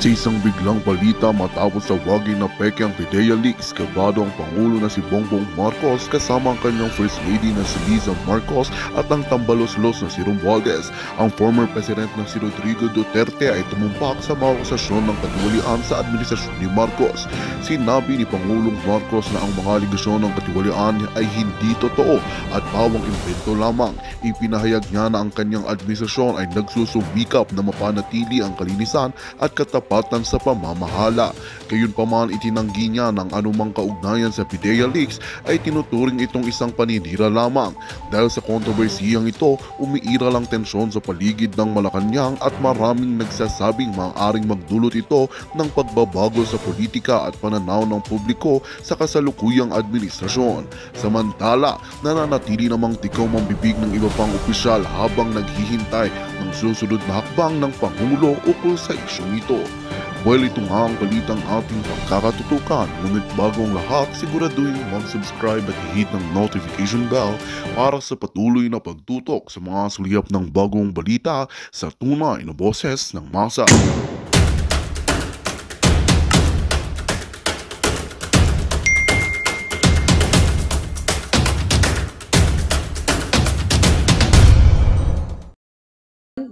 Sa isang biglang balita matapos sa waging na peke ang PIDEA leaks, kabado ang Pangulo na si Bongbong Marcos kasama ang kanyang First Lady na si Liza Marcos at ang tambalos-los na si Romualdez. Ang former President na si Rodrigo Duterte ay tumumpak sa mga akusasyon ng katiwalian sa administrasyon ni Marcos. Sinabi ni Pangulong Marcos na ang mga aligasyon ng katiwalian ay hindi totoo at pawang imbento lamang. Ipinahayag niya na ang kanyang administrasyon ay nagsusumikap na mapanatili ang kalinisan at katapatan sa pamamahala. Gayunpaman, itinanggi niya ng anumang kaugnayan sa PIDEA leaks ay tinuturing itong isang paninira lamang. Dahil sa kontrobersiyang ito, umiira lang tensyon sa paligid ng Malacanang at maraming nagsasabing maaaring magdulot ito ng pagbabago sa politika at pananaw ng publiko sa kasalukuyang administrasyon. Samantala, nananatili namang tikaw ang bibig ng iba pang opisyal habang naghihintay ng susunod na hakbang ng Pangulo ukol sa isyong ito. Well, ito nga ang balitang ating pagkakatutukan. Ngunit bago ang lahat, siguraduhin mag-subscribe at i-hit ng notification bell para sa patuloy na pagtutok sa mga suliyap ng bagong balita sa tunay na boses ng masa.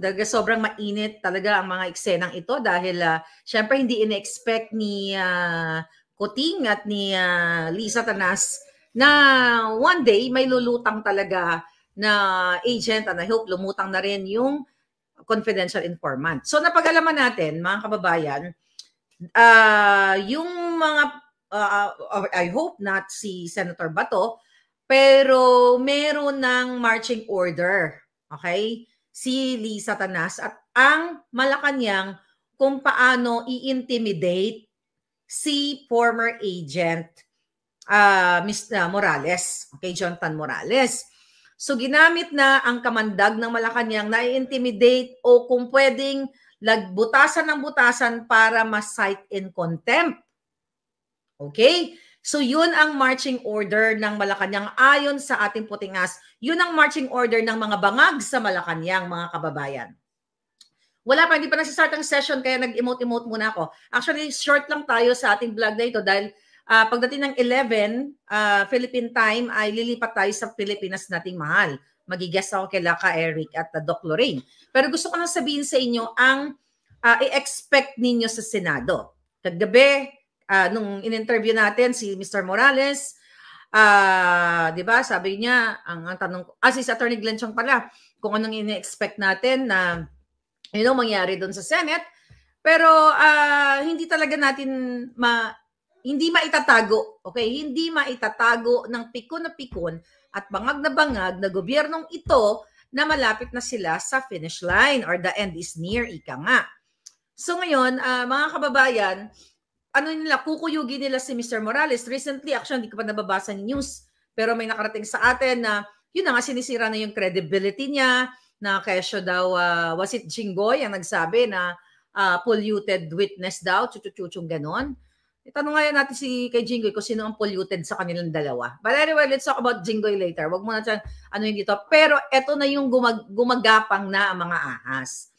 Talaga sobrang mainit talaga ang mga eksenang ito dahil syempre hindi ine-expect ni Kuting at ni Liza Tanas na one day may lulutang talaga na agent, and I hope lumutang na rin yung confidential informant. So napag-alaman natin mga kababayan, yung mga I hope not si Senator Bato, pero meron ng marching order, okay? Si Liza Tanas at ang Malacanang kung paano i-intimidate si former agent Mr. Morales, okay, Jonathan Morales. So ginamit na ang kamandag ng Malacanang na i-intimidate o kung pwedeng lagbutasan ng butasan para ma-cite in contempt. Okay? So yun ang marching order ng Malacanang ayon sa ating putingas. Yun ang marching order ng mga bangag sa Malacanang, mga kababayan. Wala pa, hindi pa nagsistart ang session kaya nag-emote-emote muna ako. Actually, short lang tayo sa ating vlog na ito dahil pagdating ng 11 Philippine time ay lilipat tayo sa Pilipinas nating mahal. Magigest ako kay Laka Eric at Doc Lorraine. Pero gusto ko lang sabihin sa inyo ang i-expect ninyo sa Senado. Kagabi, nung in-interview natin si Mr. Morales, di ba, sabi niya, ang tanong ko, si Attorney Glenn Chong pala, kung anong in-expect natin na, mangyari doon sa Senate, pero hindi talaga natin hindi maitatago, okay? Hindi maitatago ng pikon na pikon at bangag na gobyernong ito na malapit na sila sa finish line or the end is near, ika nga. So ngayon, mga kababayan, kukuyugin nila si Mr. Morales. Recently, actually, hindi ko pa nababasa ng news, pero may nakarating sa atin na yun na nga, sinisira na yung credibility niya, na kesyo daw, was it Jinggoy ang nagsabi na polluted witness daw, chuchuchuchung ganon. Itanong nga natin kay Jinggoy kung sino ang polluted sa kanilang dalawa. But anyway, let's talk about Jinggoy later. Wag mo na dyan, dito. Pero eto na yung gumagapang na ang mga ahas.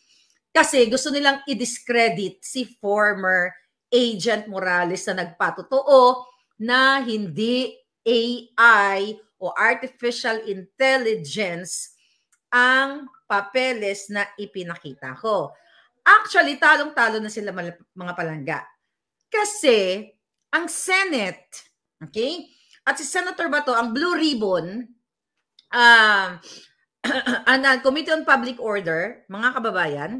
Kasi gusto nilang i-discredit si former Agent Morales na nagpatotoo na hindi AI o artificial intelligence ang papeles na ipinakita ko. Actually, talong-talo na sila mga palangga. Kasi ang Senate, okay, at si Senator Bato, ang Blue Ribbon, Committee on Public Order, mga kababayan,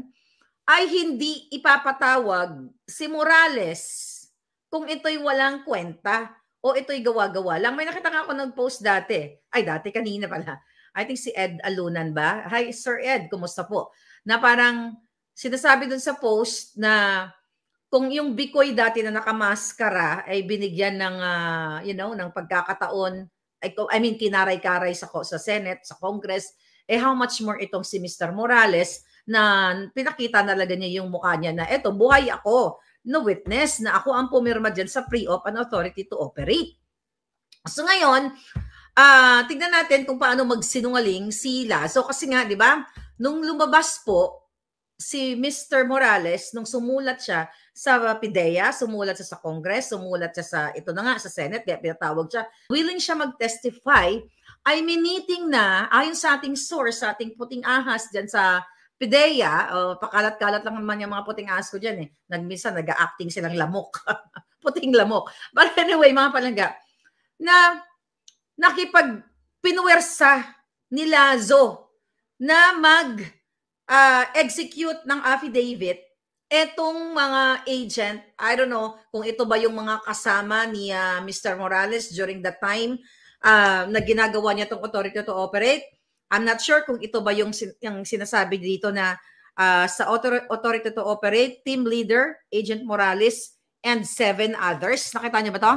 ay hindi ipapatawag si Morales kung ito'y walang kwenta o ito'y gawa-gawa lang. May nakita nga ako nag-post dati. Kanina pala. I think si Ed Alunan ba? Hi, Sir Ed, kumusta po? Na parang sinasabi dun sa post na kung yung Bicoy dati na nakamaskara ay binigyan ng, ng pagkakataon, kinaray-karay sa Senate, sa Congress, how much more itong si Mr. Morales na pinakita talaga niya yung mukha niya na eto, buhay ako, no witness, na ako ang pumirma dyan sa pre-op and authority to operate. So ngayon, tignan natin kung paano magsinungaling si Lazo. Kasi nga, di ba, nung lumabas po si Mr. Morales, nung sumulat siya sa PIDEA, sumulat siya sa Congress, sumulat siya sa, ito na nga, sa Senate, kaya pinatawag siya, willing siya mag-testify, ay miniting na, ayon sa ating source, sa ating puting ahas dyan sa PIDEA, pakalat-kalat lang naman yung mga puting ahas ko dyan eh, minsan nag-acting silang lamok, puting lamok. But anyway, mga palangga, na nakipag-pinuwersa ni Lazo na execute ng affidavit etong mga agent. I don't know kung ito ba yung mga kasama ni Mr. Morales during the time na ginagawa niya itong authority to operate. I'm not sure kung ito ba yung sinasabi dito na sa authority to operate, team leader, Agent Morales, and 7 others. Nakita niyo ba to?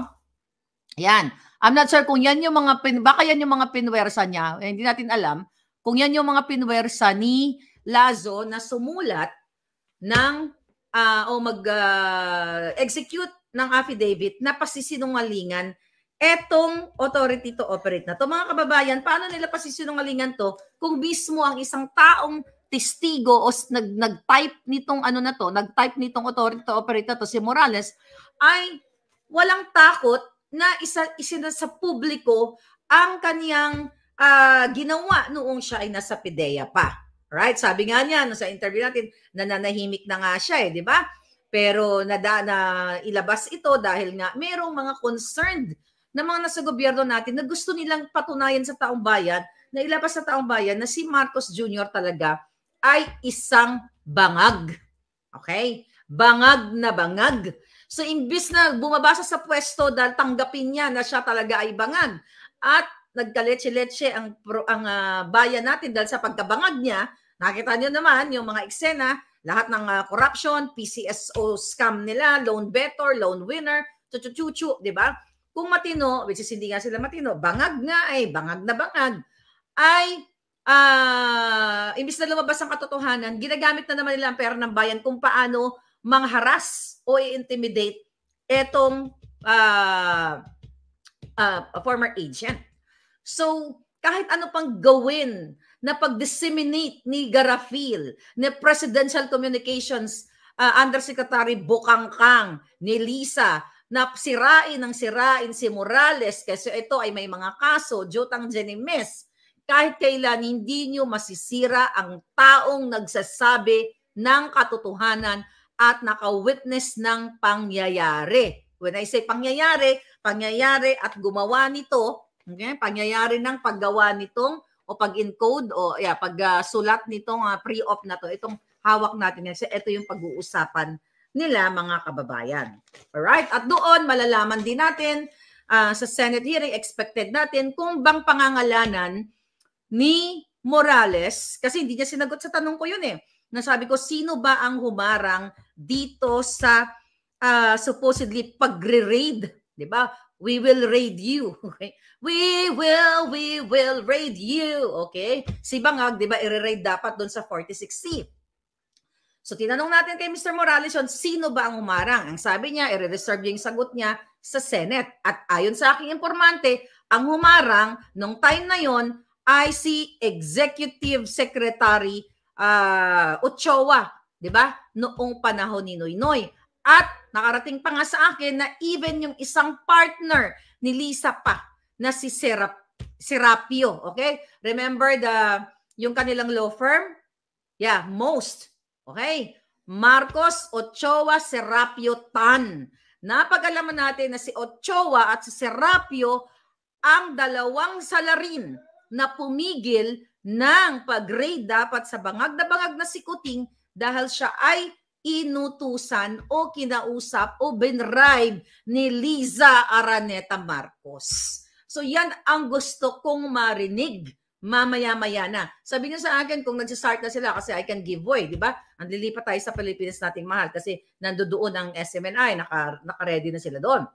Yan. I'm not sure kung yan yung mga, baka yan yung mga pinwersa niya. Hindi natin alam kung yan yung mga pinwersa ni Lazo na sumulat ng mag-execute ng affidavit na pasisinungalingan etong authority to operate na to. Mga kababayan, paano nila pasisinungalingan to kung mismo ang isang taong testigo o nag-type nitong nag-type nitong authority to operate na to, si Morales, ay walang takot na isa sa publiko ang kaniyang ginawa noong siya ay nasa PIDEA pa. Right? Sabi nga niya sa interview natin, nananahimik na nga siya, di ba? Pero ilabas ito dahil nga merong mga concerned na mga nasa gobyerno natin na gusto nilang patunayan sa taong bayan, na ilabas sa taong bayan na si Marcos Jr. talaga ay isang bangag. Okay? Bangag na bangag. So imbis na bumabasa sa pwesto dahil tanggapin niya na siya talaga ay bangag at nagkaletse-letse ang bayan natin dahil sa pagkabangag niya, nakita niyo naman yung mga eksena, lahat ng corruption, PCSO scam nila, loan better, loan winner, chuchu-chuchu, di ba? Kung matino, which is hindi nga sila matino, bangag na bangag, ay imbis na lumabas ang katotohanan, ginagamit na naman nila ang pera ng bayan kung paano mangharas o i-intimidate etong former agent. So, kahit ano pang gawin na pag-disseminate ni Garafil, ni Presidential Communications Undersecretary Bokangkang, ni Lisa, na sirain si Morales kasi ito ay may mga kaso, Jotang Jenimes, kahit kailan hindi nyo masisira ang taong nagsasabi ng katotohanan at naka-witness ng pangyayari. When I say pangyayari at gumawa nito, okay, pangyayari ng paggawa nitong o pag-encode o pagsulat nitong pre-op na to, itong hawak natin kasi ito yung pag-uusapan nila mga kababayan. Alright? At doon malalaman din natin sa Senate hearing, expected natin kung bang pangangalanan ni Morales, kasi hindi niya sinagot sa tanong ko yun nasabi ko, sino ba ang humarang dito sa supposedly pagre-raid, di ba? We will raid you. Okay? We will raid you. Okay? Si Bangag, di ba, i-raid dapat doon sa 46C. So, tinanong natin kay Mr. Morales yun, sino ba ang humarang? Ang sabi niya, i-reserve yung sagot niya sa Senate. At ayon sa aking informante, ang humarang nung time na yon ay si Executive Secretary Ochoa, di ba? Noong panahon ni Noynoy. At nakarating pa nga sa akin na even yung isang partner ni Lisa pa na si Serapio, okay? Remember yung kanilang law firm? Yeah, Most. Okay? Marcos Ochoa Serapio Tan. Napag-alaman natin na si Ochoa at si Serapio ang dalawang salarin na pumigil ng pag-raid dapat sa bangag na si Kuting dahil siya ay inutusan o kinausap o binribe ni Liza Araneta Marcos. So yan ang gusto kong marinig mamaya-maya na. Sabi niyo sa akin kung nag-start na sila kasi I can give way, di ba? Ang lilipat tayo sa Pilipinas nating mahal kasi nandoon ang SMNI, naka-ready na sila doon.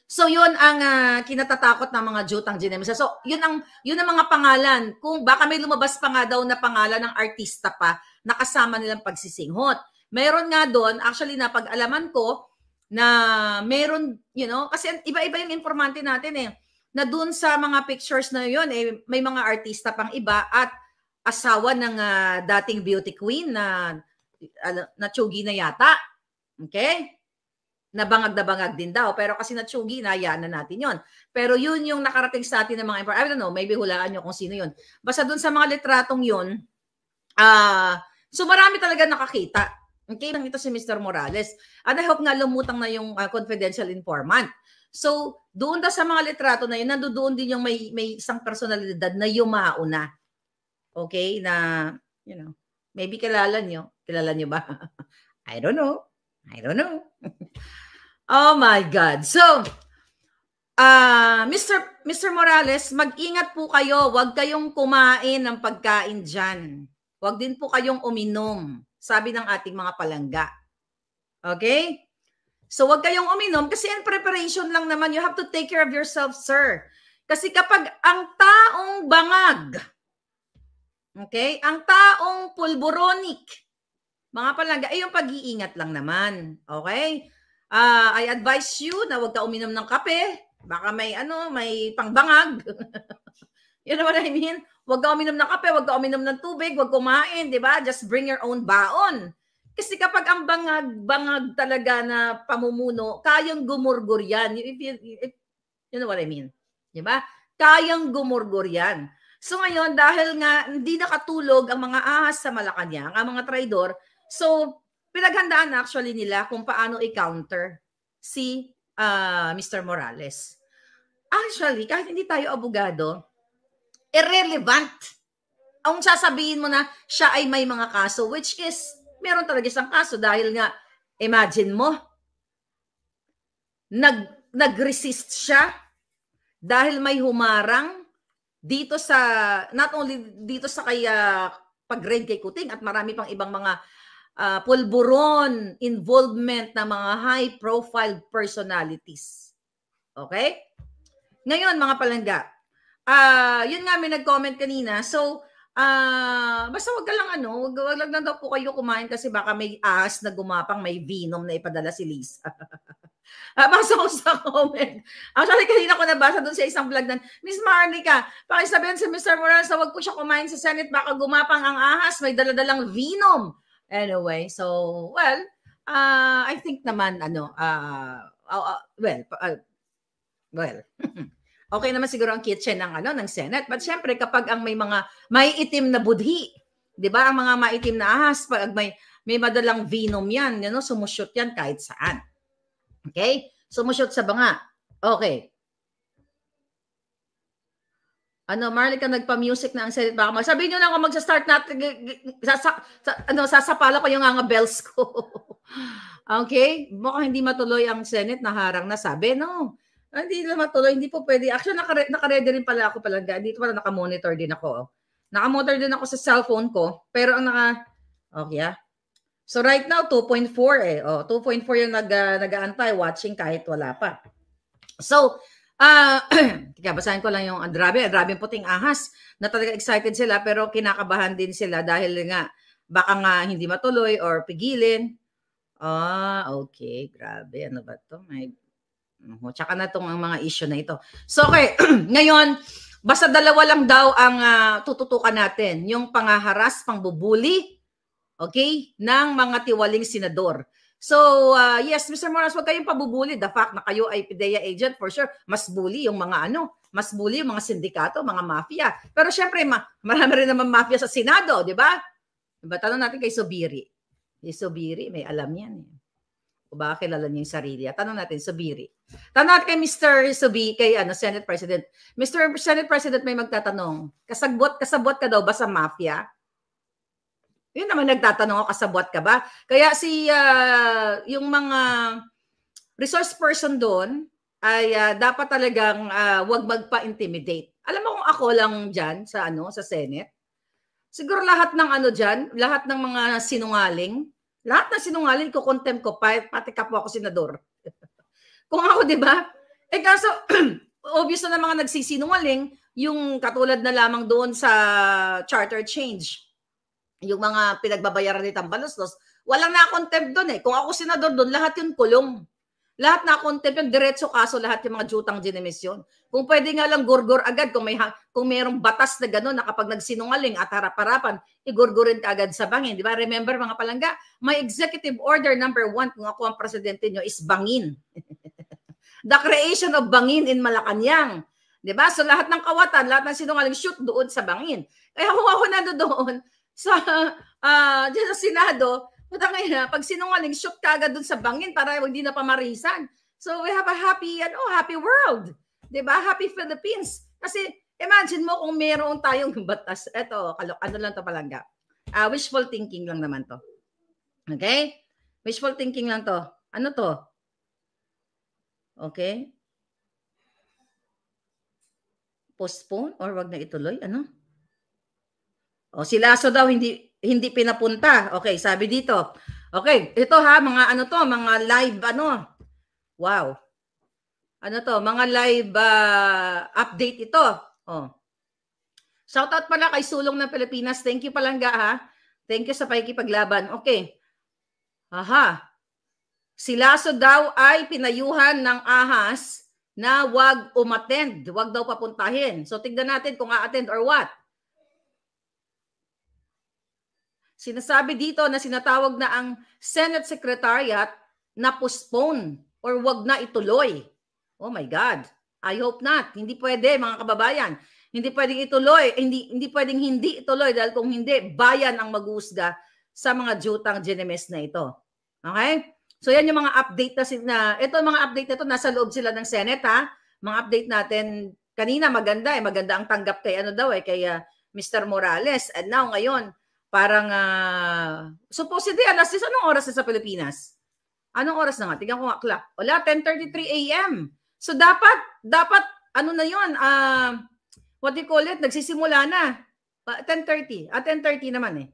So yun ang kinatatakot ng mga Jotang Jenimes. So yun ang mga pangalan. Kung baka may lumabas pa nga daw na pangalan ng artista pa na kasama nilang pagsisinghot. Meron nga doon, actually napag-alaman ko na meron, kasi iba-iba yung informante natin na doon sa mga pictures na yun, may mga artista pang iba at asawa ng dating beauty queen na natsugi na yata. Okay? Nabangag din daw. Pero kasi natsugi, nahayaan na natin yon. Pero yun yung nakarating sa atin ng mga information. I don't know, maybe hulaan nyo kung sino yun. Basta dun sa mga litratong yun, so marami talaga nakakita. Okay, nang ito si Mr. Morales. And I hope nga lumutang na yung confidential informant. So, doon daw sa mga litrato na yun, nandoon din yung may isang personalidad na yumao na. Okay, na, maybe kilala nyo. Kilala nyo ba? I don't know. Oh my God. So, Mr. Morales, mag-ingat po kayo. Huwag kayong kumain ng pagkain dyan. Huwag din po kayong uminom, sabi ng ating mga palangga. Okay? So, huwag kayong uminom kasi in preparation lang naman. You have to take care of yourself, sir. Kasi kapag ang taong bangag, okay, ang taong pulboronic, mga palangga, ay yung pag-iingat lang naman. Okay? I advise you na huwag ka uminom ng kape. Baka may pangbangag. You know what I mean? Huwag ka uminom ng kape, huwag ka uminom ng tubig, huwag kumain, di ba? Just bring your own baon. Kasi kapag ang bangag talaga na pamumuno, kayang gumurgur yan. You know what I mean? Di ba? Kayang gumurgur yan. So ngayon, dahil nga hindi nakatulog ang mga ahas sa Malacanang, ang mga traidor, so pinaghandaan actually nila kung paano i-counter si Mr. Morales. Actually, kahit hindi tayo abogado, irrelevant. Ang sasabihin mo na siya ay may mga kaso, which is, meron talaga isang kaso dahil nga, imagine mo, nag-resist siya dahil may humarang dito sa, not only dito sa pag-raid kay Kuting at marami pang ibang mga pulburon involvement ng mga high-profile personalities. Okay? Ngayon, mga palangga, yun nga, may nag-comment kanina. So, basta wag ka lang wag lang daw po kayo kumain kasi baka may ahas na gumapang, may venom na ipadala si Lisa. Basta ko sa comment. Actually, kanina ko nabasa doon sa isang vlog na, Miss Marlica, pakisabihin si Mr. Morales na wag po siya kumain sa Senate, baka gumapang ang ahas, may daladalang venom. Anyway, so, well, I think naman, okay naman siguro ang kitchen ng Senate. But syempre, kapag ang may mga maiitim na budhi, di ba? Ang mga maitim na ahas, pag may madalang venom yan, sumushoot yan kahit saan. Okay? Sumushoot sa banga. Okay. Marlica, nagpa-music na ang Senate. Baka sabihin nyo na kung magsa-start natin, sasapala ko yung nga bells ko. Okay? Baka hindi matuloy ang Senate, naharang na sabi. No. Hindi na matuloy, hindi po pwede. Actually, naka-ready rin pala ako palangga. Dito pala naka-monitor din ako. Naka-monitor din ako sa cellphone ko. Pero ang okay. So right now, 2.4 eh. 2.4 yung nag-aantay, watching kahit wala pa. So, basahin ko lang yung grabe puting ahas na talaga excited sila pero kinakabahan din sila dahil nga baka nga hindi matuloy or pigilin. Okay. Grabe. Ano ba to? Tsaka na itong mga issue na ito. So, okay. Ngayon, basta dalawa lang daw ang tututukan natin. Yung pangaharas, pangbubuli, okay, ng mga tiwaling senador. So, yes, Mr. Morales, huwag kayong pabubuli. The fact na kayo ay PIDEA agent, for sure, mas bully yung mga mas bully yung mga sindikato, mga mafia. Pero syempre, marami rin naman mafia sa Senado, di ba? Diba? Tanong natin kay Zubiri. Kay Zubiri, may alam yan. O baka kilala niya yung sarili. Tanong natin, Zubiri. Tanong natin kay Mr. Zubiri, kay Senate President. Mr. Senate President, may magtatanong, kasabot ka daw ba sa mafia? Yun naman nagtatanong ako, kasabot ka ba? Kaya yung mga resource person doon ay dapat talagang wag magpa-intimidate. Alam mo kung ako lang dyan sa Senate, siguro lahat ng dyan, lahat ng mga sinungaling, ko contempt ko, pati kapwa ko senador. Kung ako, di ba? Kaso, obvious na mga nagsisinungaling, yung katulad na lamang doon sa charter change. Yung mga pinagbabayaran ni Tambaluslos, walang na-contempt doon eh. Kung ako senador doon, lahat yun kulong. Lahat na contempt yung diretso kaso lahat yung mga jutang ginemis yun. Kung pwede nga lang gurgur agad kung mayroong batas na gano'n na kapag nagsinungaling at harap-harapan, igurgurin ka agad sa bangin. Di ba? Remember mga palangga, may executive order number 1 kung ako ang presidente nyo is bangin. The creation of bangin in Malacanang. Di ba? So lahat ng kawatan, lahat ng sinungaling shoot doon sa bangin. Kaya kung ako nando doon sa Senado, pag sinungaling, shoot ka agad dun sa bangin para hindi na pamarisan. So we have a happy world. Diba? Happy Philippines. Kasi imagine mo kung meron tayong batas. Ito, ano lang to palangga. Wishful thinking lang naman to. Okay? Wishful thinking lang to. Ano to? Okay? Postpone or wag na ituloy? Ano? O si Lasso daw hindi pinapunta. Okay, sabi dito. Okay, ito ha, mga live Wow. Ano to, mga live update ito. Oh. Shoutout pala kay Sulong ng Pilipinas. Thank you palangga ha. Thank you sa pakikipaglaban. Okay. Aha. Si Lasso daw ay pinayuhan ng ahas na wag umattend, wag daw papuntahin. So tignan natin kung a-attend or what. Sinasabi dito na sinatawag na ang Senate Secretariat na postpone or wag na ituloy. Oh my God. I hope not. Hindi pwede mga kababayan. Hindi pwedeng ituloy. Hindi pwedeng hindi ituloy dahil kung hindi, bayan ang mag-uusga sa mga jutang ginemis na ito. Okay? So yan yung mga update ito mga update na ito, nasa loob sila ng Senate ha. Mga update natin kanina maganda ang tanggap kay kay Mr. Morales. And now ngayon, parang supposedly alas 6, anong oras na sa Pilipinas? Anong oras na nga? Tingnan ko nga clock. Wala, 10:33 a.m. So dapat ano na yun? What do you call it? Nagsisimula na. 10:30. 10:30 naman eh.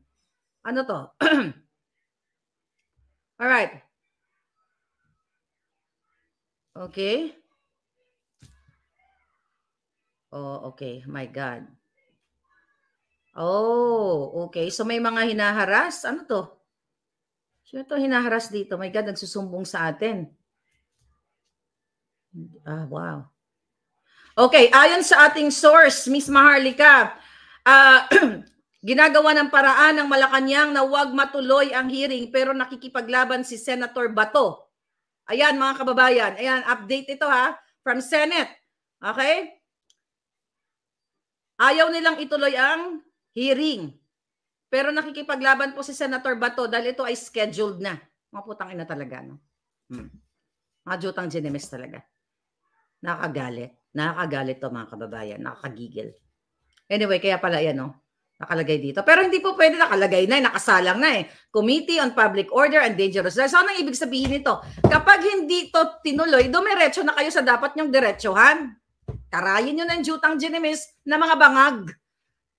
Ano to? Alright. Okay. Oh, okay. My God. Oh, okay. So may mga hinaharas. Ano to? Sino to hinaharas dito? My God, nagsusumbong sa atin. Wow. Okay, ayon sa ating source, Miss Maharlika, ginagawa ng paraan ng Malacanang na huwag matuloy ang hearing pero nakikipaglaban si Senator Bato. Ayan mga kababayan, ayan, update ito ha, from Senate. Okay? Ayaw nilang ituloy ang hearing. Pero nakikipaglaban po si Senator Bato dahil ito ay scheduled na. Mga putang ina talaga. No? Mga jutang ginemis talaga. Nakakagalit to mga kababayan. Nakakagigil. Anyway, kaya pala yan, no? Nakalagay dito. Pero hindi po pwede nakalagay na, nakasalang na eh. Committee on Public Order and Dangerous Drugs. So, anong ibig sabihin nito? Kapag hindi to tinuloy, dumiretso na kayo sa dapat nyong diretsohan. Karayin nyo ng jutang ginemis na mga bangag.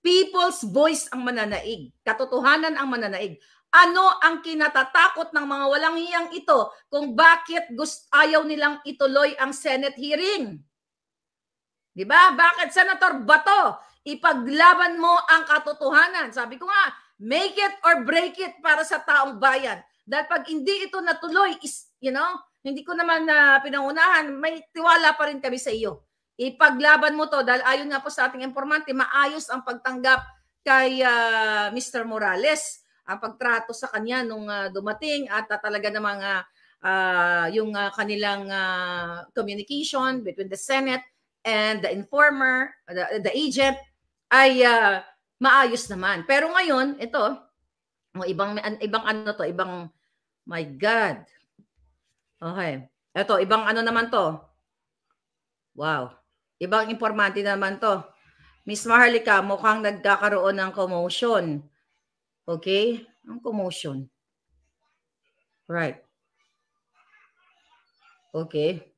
People's voice ang mananaig. Katotohanan ang mananaig. Ano ang kinatatakot ng mga walang hiyang ito kung bakit ayaw nilang ituloy ang Senate hearing? Diba? Bakit Senator Bato? Ipaglaban mo ang katotohanan. Sabi ko nga, make it or break it para sa taong bayan. Dahil pag hindi ito natuloy, hindi ko naman pinangunahan, may tiwala pa rin kami sa iyo. Ipaglaban mo to dahil ayon nga po sa ating informante, maayos ang pagtanggap kay Mr. Morales. Ang pagtrato sa kanya nung dumating at talaga namang yung kanilang communication between the Senate and the informer, the agent, ay maayos naman. Pero ngayon, ito, ibang my God. Okay. Ito, ibang naman to. Wow. Ibang informante naman to. Miss Maharlika, mukhang nagkakaroon ng commotion. Okay? Ang commotion. Right. Okay.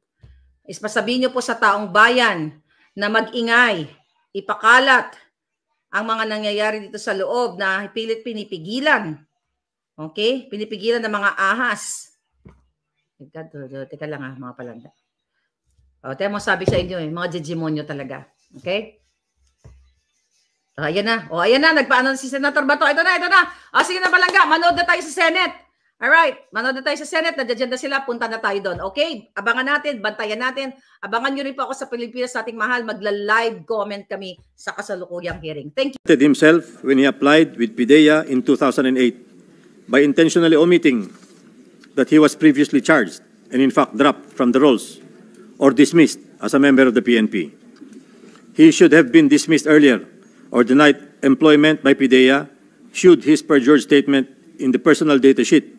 Ispasabihin niyo po sa taong bayan na mag-ingay, ipakalat ang mga nangyayari dito sa loob na pilit pinipigilan. Okay? Pinipigilan ng mga ahas. Teka lang mga palanda. Tayo mo sabi sa inyo mga demonyo talaga. Okay? Ayan na. Ayan na. Nagpaano si Senator Bato. Ito na. Sige na palangga. Manood na tayo sa Senate. Alright, manood na tayo sa Senate, nandiyan na sila, punta na tayo doon. Okay, abangan natin, bantayan natin. Abangan nyo rin po ako sa Pilipinas, sa ating mahal, magla-live comment kami sa kasalukuyang hearing. Thank you. Himself when he applied with PIDEA in 2008 by intentionally omitting that he was previously charged and in fact dropped from the rolls or dismissed as a member of the PNP. He should have been dismissed earlier or denied employment by PIDEA should his perjured statement in the personal data sheet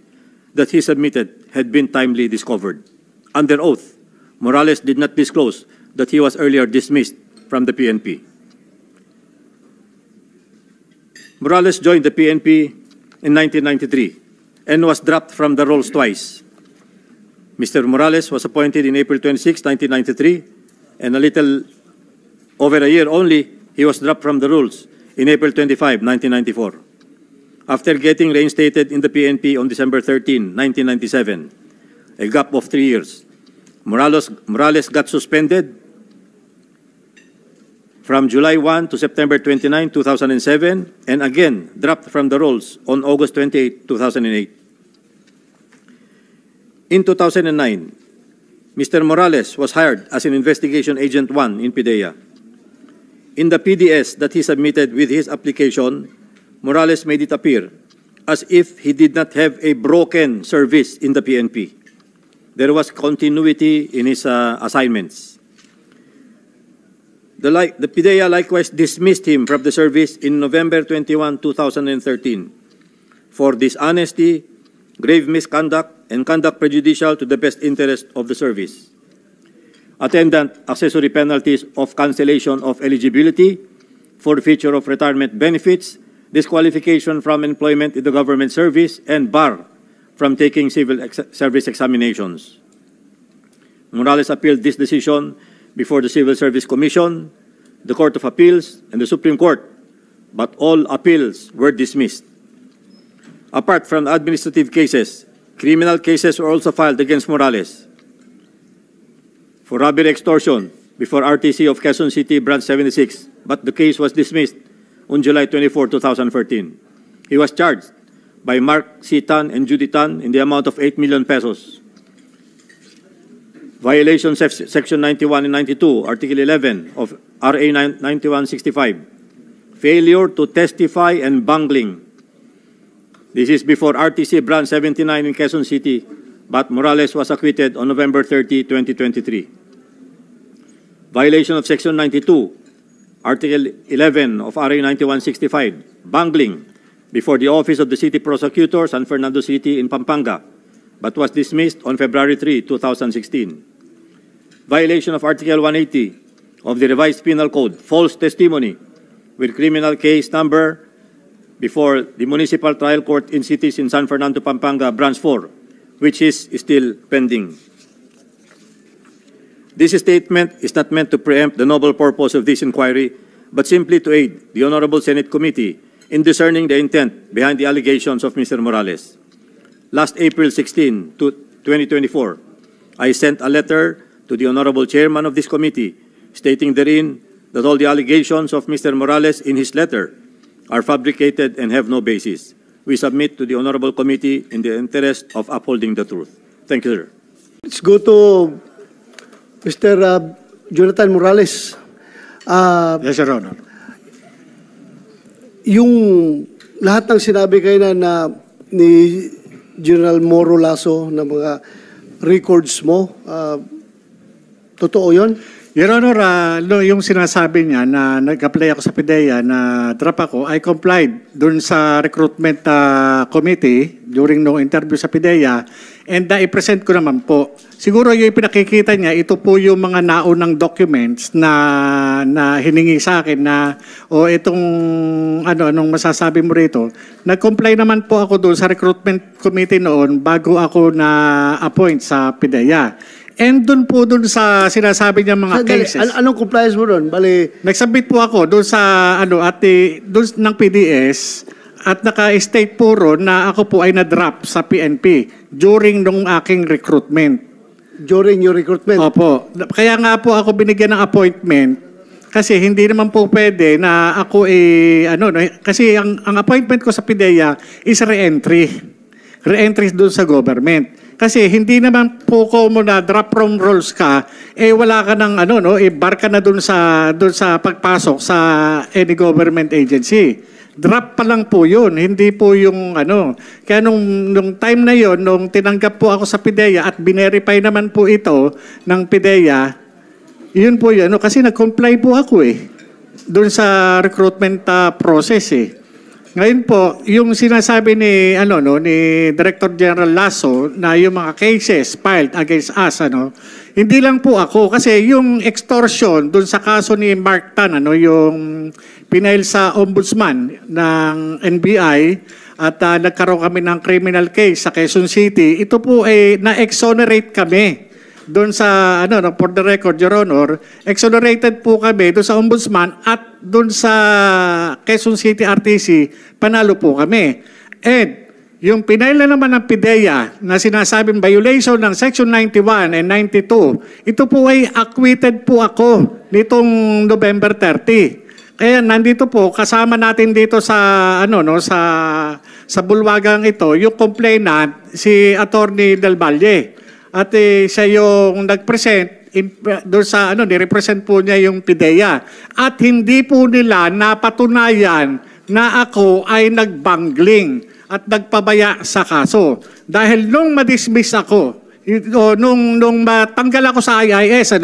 that he submitted had been timely discovered. Under oath, Morales did not disclose that he was earlier dismissed from the PNP. Morales joined the PNP in 1993 and was dropped from the rolls twice. Mr. Morales was appointed in April 26, 1993, and a little over a year only, he was dropped from the rolls in April 25, 1994. After getting reinstated in the PNP on December 13, 1997, a gap of 3 years, Morales got suspended from July 1 to September 29, 2007, and again dropped from the rolls on August 28, 2008. In 2009, Mr. Morales was hired as an investigation agent 1 in PIDEA. In the PDS that he submitted with his application, Morales made it appear as if he did not have a broken service in the PNP. There was continuity in his assignments. The PIDEA likewise dismissed him from the service in November 21, 2013 for dishonesty, grave misconduct, and conduct prejudicial to the best interest of the service. Attendant accessory penalties of cancellation of eligibility, forfeiture of retirement benefits, disqualification from employment in the government service, and bar from taking civil service examinations. Morales appealed this decision before the Civil Service Commission, the Court of Appeals, and the Supreme Court, but all appeals were dismissed. Apart from administrative cases, criminal cases were also filed against Morales for robbery extortion before RTC of Quezon City, Branch 76, but the case was dismissed on July 24, 2014. He was charged by Mark C. Tan and Judy Tan in the amount of 8 million pesos. Violation Section 91 and 92, Article 11 of RA 9165. Failure to testify and bungling. This is before RTC Branch 79 in Quezon City, but Morales was acquitted on November 30, 2023. Violation of Section 92, Article 11 of RA 9165, bungling before the Office of the City Prosecutor, San Fernando City in Pampanga, but was dismissed on February 3, 2016. Violation of Article 180 of the Revised Penal Code, false testimony with criminal case number before the Municipal Trial Court in cities in San Fernando, Pampanga, Branch 4, which is still pending. This statement is not meant to preempt the noble purpose of this inquiry, but simply to aid the Honorable Senate Committee in discerning the intent behind the allegations of Mr. Morales. Last April 16, 2024, I sent a letter to the Honorable Chairman of this committee stating therein that all the allegations of Mr. Morales in his letter are fabricated and have no basis. We submit to the Honorable Committee in the interest of upholding the truth. Thank you, sir. Let's go to Mr. Jonathan Morales. Yes, Your Honor. Yung lahat ng sinabi kayo na ni General Moro Lasso na mga records mo, totoo yun? Your Honor, yung sinasabi niya na nag-apply ako sa PIDEA na drop ako, I complied dun sa recruitment committee during no interview sa PIDEA and i-present ko naman po. Siguro yung pinakikita niya, ito po yung mga naunang documents na hiningi sa akin na itong anong masasabi mo rito. Nag-comply naman po ako doon sa recruitment committee noon bago ako na-appoint sa PIDEA. And doon po sa sinasabi niya mga cases. Anong compliance mo doon? Bali, nagsubmit po ako doon sa doon ng PDS at naka-state po ron na ako po ay na-drop sa PNP during nung aking recruitment. During your recruitment? Opo. Kaya nga po ako binigyan ng appointment kasi hindi naman po pwede na ako kasi ang appointment ko sa PIDEA is re-entry. re-entry doon sa government. Kasi hindi naman po mo na drop from roles ka, wala ka ng bar ka na doon sa pagpasok sa any government agency. Drop pa lang po yun, hindi po yung Kaya nung time na yon, nung tinanggap po ako sa PIDEA at binerify naman po ito ng PIDEA, yun po yun, kasi nag-comply po ako doon sa recruitment process Ngayon po, yung sinasabi ni ni Director General Lasso na yung mga cases filed against us hindi lang po ako kasi yung extortion doon sa kaso ni Mark Tan yung pinail sa ombudsman ng NBI at nagkaroon kami ng criminal case sa Quezon City, ito po na-exonerate kami. Doon sa, for the record, Your Honor, exonerated po kami doon sa ombudsman at doon sa Quezon City RTC, panalo po kami. And yung pinaila naman ng PIDEA na sinasabing violation ng Section 91 and 92, ito po ay acquitted po ako nitong November 30. Kaya nandito po, kasama natin dito sa, sa bulwagang ito, yung complainant, si Attorney Del Valle. At siya yung nag-present doon sa ni-represent po niya yung PIDEA. At hindi po nila napatunayan na ako ay nagbangling at nagpabaya sa kaso. Dahil nung madismiss ako, nung matanggal ako sa IIS,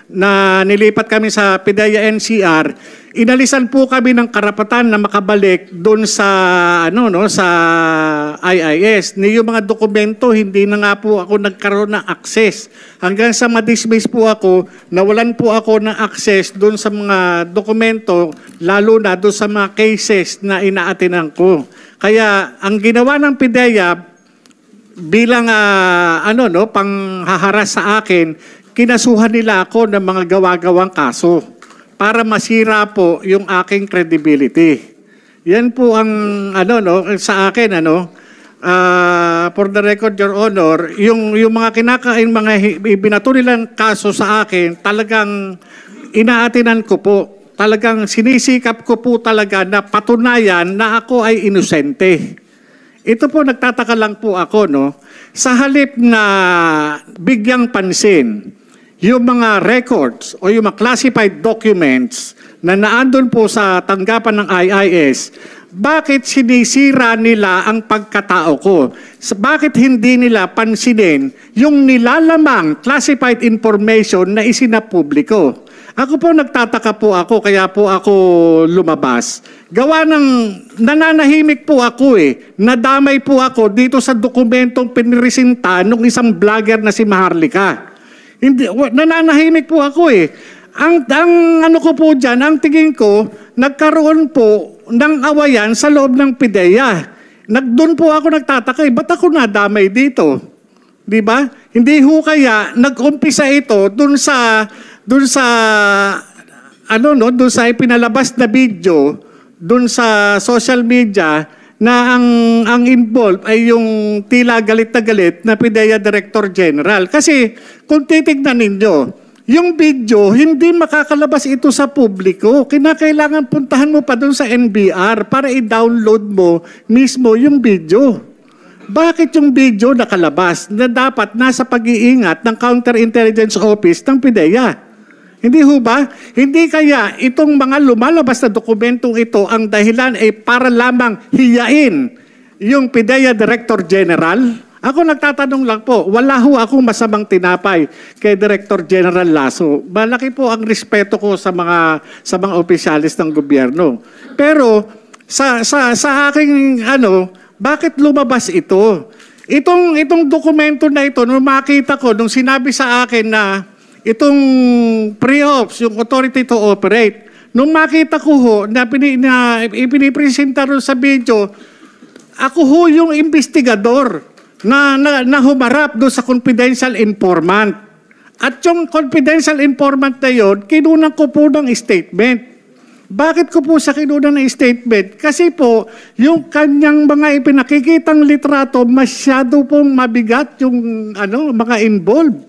na nilipat kami sa PIDEA NCR, inalisan po kami ng karapatan na makabalik doon sa sa IIS. Yung mga dokumento hindi na nga po ako nagkaroon ng access. Hanggang sa madismiss po ako, nawalan po ako ng access doon sa mga dokumento, lalo na doon sa mga cases na inaatinan ko. Kaya ang ginawa ng PIDEA bilang panghaharas sa akin, kinasuhan nila ako ng mga gawa-gawang kaso para masira po yung aking credibility. Yan po ang sa akin for the record, Your Honor, yung mga ibinato nilang kaso sa akin, talagang inaatinan ko po. Talagang sinisikap ko po talaga na patunayan na ako ay inosente. Ito po, nagtataka lang po ako, sa halip na bigyang pansin yung mga records o yung mga classified documents na naandun po sa tanggapan ng IIS, bakit sinisira nila ang pagkatao ko? Bakit hindi nila pansinin yung nilalamang classified information na isinapubliko? Ako po nagtataka po ako, kaya po ako lumabas. Gawa ng nananahimik po ako Nadamay po ako dito sa dokumentong pinirisinta ng isang vlogger na si Maharlika. Nananahimik po ako Ang ko po dyan, ang tingin ko, nagkaroon po ng awayan sa loob ng PIDEA. Doon po ako nagtataka, ba't ako nadamay dito? Di ba? Hindi ho kaya nag-umpisa ito doon sa ipinalabas na video doon sa social media na ang involved ay yung tila galit na galit na PIDEA Director General. Kasi kung titignan ninyo, yung video, hindi makakalabas ito sa publiko. Kinakailangan puntahan mo pa doon sa NBR para i-download mo mismo yung video. Bakit yung video nakalabas na dapat nasa pag-iingat ng Counterintelligence Office ng PIDEA? Hindi ho ba? Hindi kaya itong mga lumalabas na dokumentong ito ang dahilan ay para lamang hiyain yung PIDEA Director General? Ako nagtatanong lang po, wala ho akong masamang tinapay kay Director General Lasso. Malaki po ang respeto ko sa mga opisyalis ng gobyerno. Pero sa aking bakit lumabas ito? Itong dokumento na ito, nung makita ko, nung sinabi sa akin na itong pre-ops, yung authority to operate, nung makita ko ho na ipinipresenta rin sa video, ako ho yung investigador na humarap doon sa confidential informant. At yung confidential informant na yun, kinunan ko po ng statement. Bakit ko po sa kinunan ng statement? Kasi po, yung kanyang mga ipinakikitang litrato, masyado pong mabigat yung mga involved.